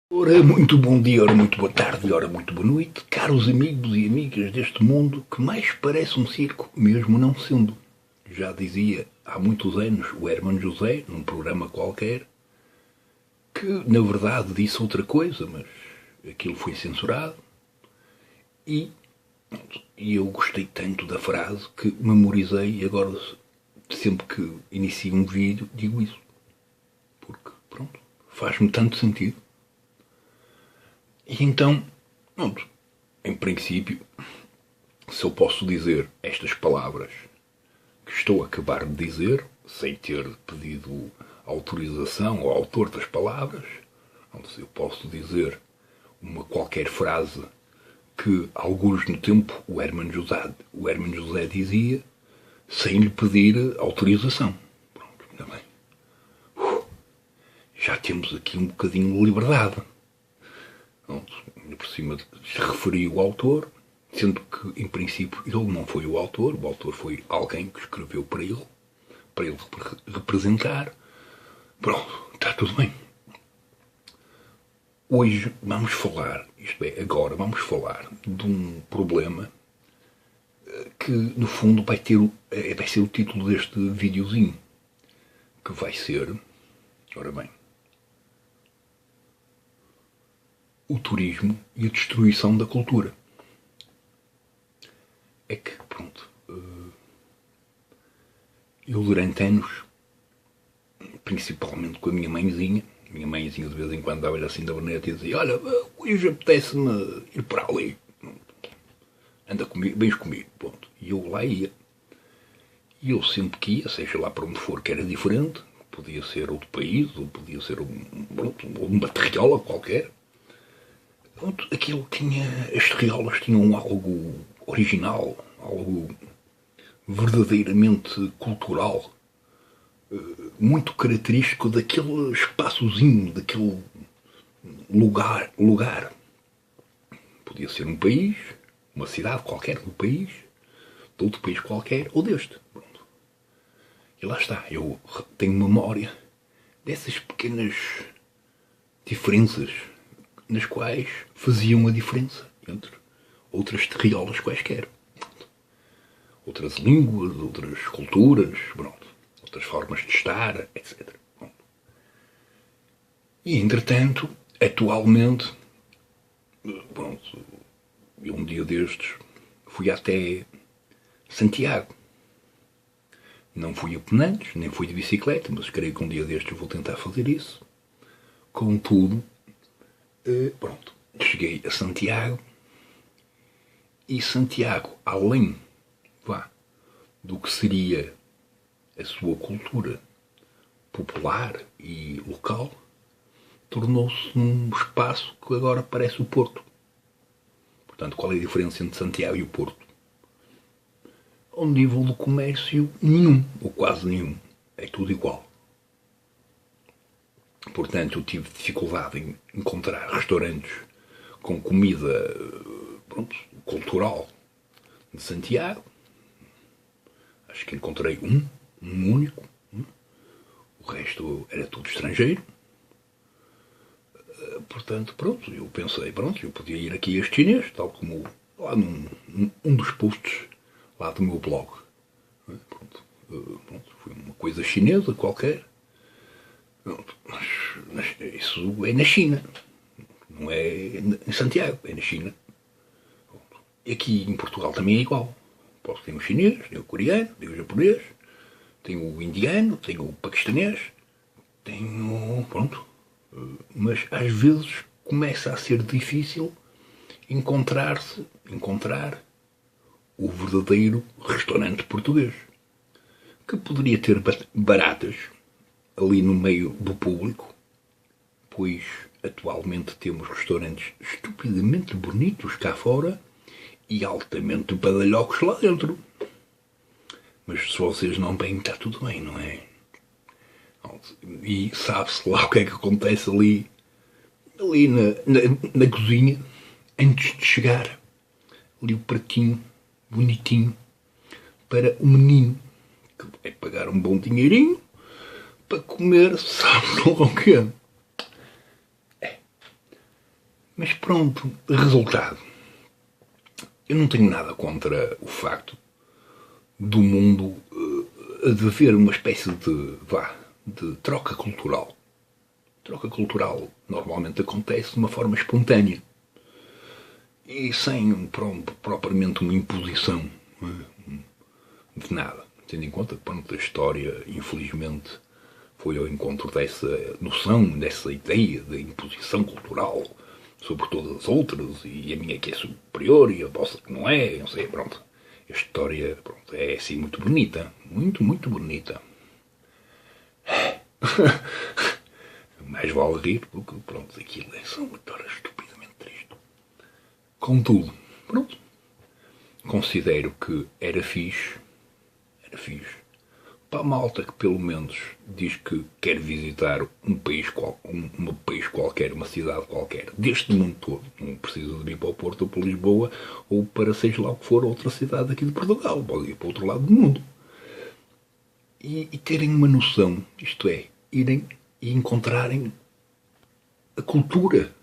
Ora, muito bom dia, ora, muito boa tarde, ora, muito boa noite, caros amigos e amigas deste mundo que mais parece um circo, mesmo não sendo. Já dizia há muitos anos o Hermano José, num programa qualquer, que na verdade disse outra coisa, mas aquilo foi censurado. E eu gostei tanto da frase que memorizei e agora sempre que inicio um vídeo digo isso. Porque, pronto, faz-me tanto sentido. E então, pronto, em princípio, se eu posso dizer estas palavras que estou a acabar de dizer, sem ter pedido autorização ao autor das palavras, se eu posso dizer uma qualquer frase que, alguns no tempo, o Hermano José dizia, sem lhe pedir autorização. Pronto, ainda bem. Já temos aqui um bocadinho de liberdade. Pronto, por cima se referiu o autor, sendo que, em princípio, ele não foi o autor foi alguém que escreveu para ele representar. Pronto, está tudo bem. Hoje vamos falar, isto é, agora vamos falar de um problema que, no fundo, vai ser o título deste videozinho, que vai ser, ora bem, o turismo e a destruição da cultura. É que, pronto, eu durante anos, principalmente com a minha mãezinha de vez em quando dava-lhe assim da boneta e dizia: olha, hoje apetece-me ir para ali, anda comigo, vens comigo, ponto. E eu lá ia. E eu sempre que ia, seja lá para onde for que era diferente, podia ser outro país, ou podia ser uma terriola qualquer, aquilo tinha, as terriolas tinham algo original, algo verdadeiramente cultural, muito característico daquele espaçozinho, daquele lugar. Podia ser um país, uma cidade qualquer do país, de outro país qualquer, ou deste. Pronto. E lá está, eu tenho memória dessas pequenas diferenças nas quais faziam a diferença entre outras terriolas quaisquer. Outras línguas, outras culturas, pronto, outras formas de estar, etc. Pronto. E, entretanto, atualmente, pronto, eu um dia destes fui até Santiago. Não fui a penantes, nem fui de bicicleta, mas creio que um dia destes eu vou tentar fazer isso. Contudo, pronto, cheguei a Santiago e Santiago, além do que seria a sua cultura popular e local, tornou-se num espaço que agora parece o Porto. Portanto, qual é a diferença entre Santiago e o Porto? Ao nível do comércio, nenhum, ou quase nenhum. É tudo igual. Portanto, eu tive dificuldade em encontrar restaurantes com comida, pronto, cultural de Santiago. Acho que encontrei um único. O resto era tudo estrangeiro. Portanto, pronto, eu pensei, pronto, eu podia ir aqui a este chinês, tal como lá num dos posts lá do meu blog. Pronto, foi uma coisa chinesa qualquer. Mas isso é na China, não é em Santiago, é na China. E aqui em Portugal também é igual. Posso ter o chinês, tem o coreano, tem o japonês, tem o indiano, tem o paquistanês, tem pronto. Mas às vezes começa a ser difícil encontrar o verdadeiro restaurante português, que poderia ter baratas ali no meio do público, pois atualmente temos restaurantes estupidamente bonitos cá fora e altamente badalhocos lá dentro. Mas se vocês não bem, está tudo bem, não é? E sabe-se lá o que é que acontece ali na cozinha, antes de chegar ali o pratinho bonitinho para o menino, que vai pagar um bom dinheirinho para comer, sabe lá o que é. Mas pronto, resultado. Eu não tenho nada contra o facto do mundo de haver uma espécie de troca cultural. Troca cultural normalmente acontece de uma forma espontânea e sem propriamente uma imposição de nada. Tendo em conta que pronto, a história, infelizmente, foi ao encontro dessa noção, dessa ideia de imposição cultural sobre todas as outras, e a minha que é superior e a vossa que não é, não sei, pronto. A história pronto, é assim muito bonita, muito, muito bonita. Mais vale rir, porque pronto, aquilo é só uma história estupidamente triste. Contudo, pronto, considero que era fixe, para a malta que pelo menos diz que quer visitar um país qualquer, uma cidade qualquer, deste mundo todo, não precisa de ir para o Porto ou para Lisboa, ou para seja lá o que for, outra cidade aqui de Portugal, pode ir para o outro lado do mundo. E terem uma noção, isto é, irem e encontrarem a cultura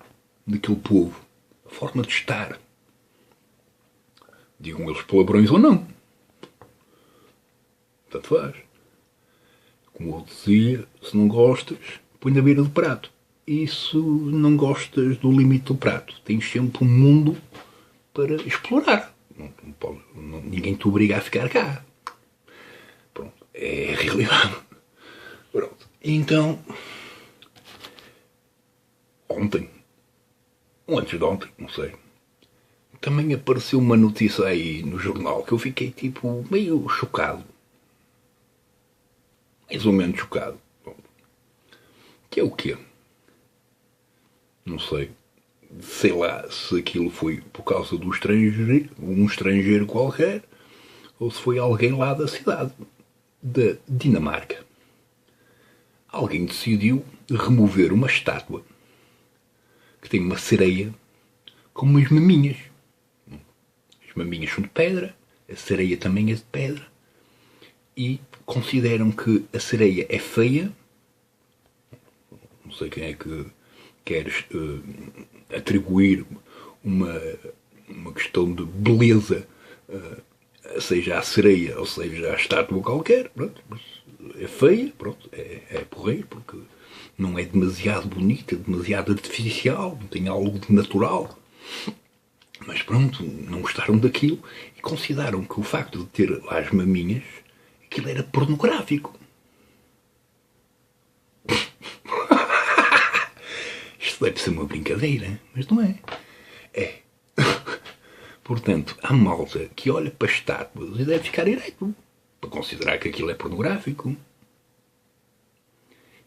daquele povo, a forma de estar. Digam eles palavrões ou não. Tanto faz. Como eu dizia, se não gostas, põe na beira do prato. E se não gostas do limite do prato, tens sempre um mundo para explorar. Ninguém te obriga a ficar cá. Pronto, é a realidade. Pronto. Então, ontem, ou antes de ontem, não sei, também apareceu uma notícia aí no jornal que eu fiquei tipo meio chocado. Mais ou menos chocado. Bom, que é o quê? Não sei. Sei lá se aquilo foi por causa do estrangeiro, um estrangeiro qualquer, ou se foi alguém lá da cidade, da Dinamarca. Alguém decidiu remover uma estátua que tem uma sereia com umas maminhas. As maminhas são de pedra, a sereia também é de pedra, e consideram que a sereia é feia. Não sei quem é que queres atribuir uma questão de beleza, seja à sereia ou seja à estátua qualquer, pronto, mas é feia, pronto, é porreiro, porque não é demasiado bonita, demasiado artificial, não tem algo de natural. Mas pronto, não gostaram daquilo e consideraram que o facto de ter lá as maminhas, aquilo era pornográfico. Isto deve ser uma brincadeira, mas não é. É. Portanto, há malta que olha para estátuas e deve ficar ereto para considerar que aquilo é pornográfico.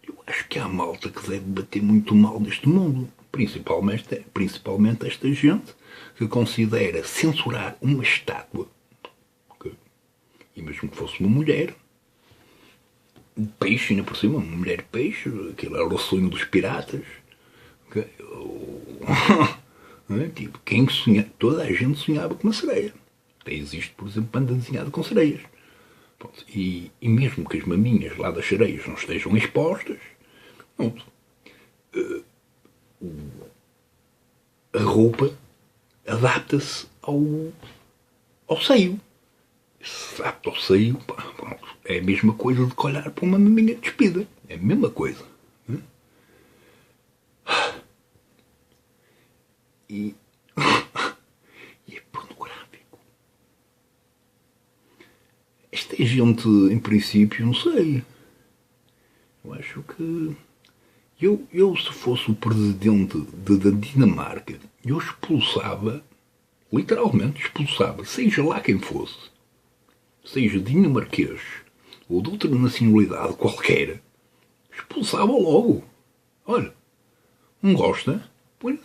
Eu acho que há malta que deve bater muito mal neste mundo. Principalmente esta gente que considera censurar uma estátua, okay? E mesmo que fosse uma mulher peixe, ainda por cima, uma mulher peixe, aquilo era o sonho dos piratas, okay? Tipo, quem sonha, toda a gente sonhava com uma sereia. Até existe, por exemplo, banda desenhada com sereias. Pronto. E mesmo que as maminhas lá das sereias não estejam expostas, pronto, a roupa adapta-se ao seio. Se adapta ao seio, pronto, é a mesma coisa do que olhar para uma maminha despida. É a mesma coisa. E é pornográfico. Esta é gente, em princípio, não sei. Eu acho que eu se fosse o presidente da Dinamarca, eu expulsava, literalmente expulsava, seja lá quem fosse, seja dinamarquês ou de outra nacionalidade qualquer, expulsava logo. Olha, não gosta? Pois,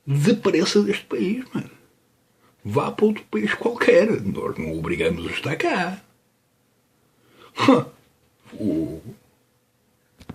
desapareça deste país, mano. Vá para outro país qualquer. Nós não o obrigamos a estar cá.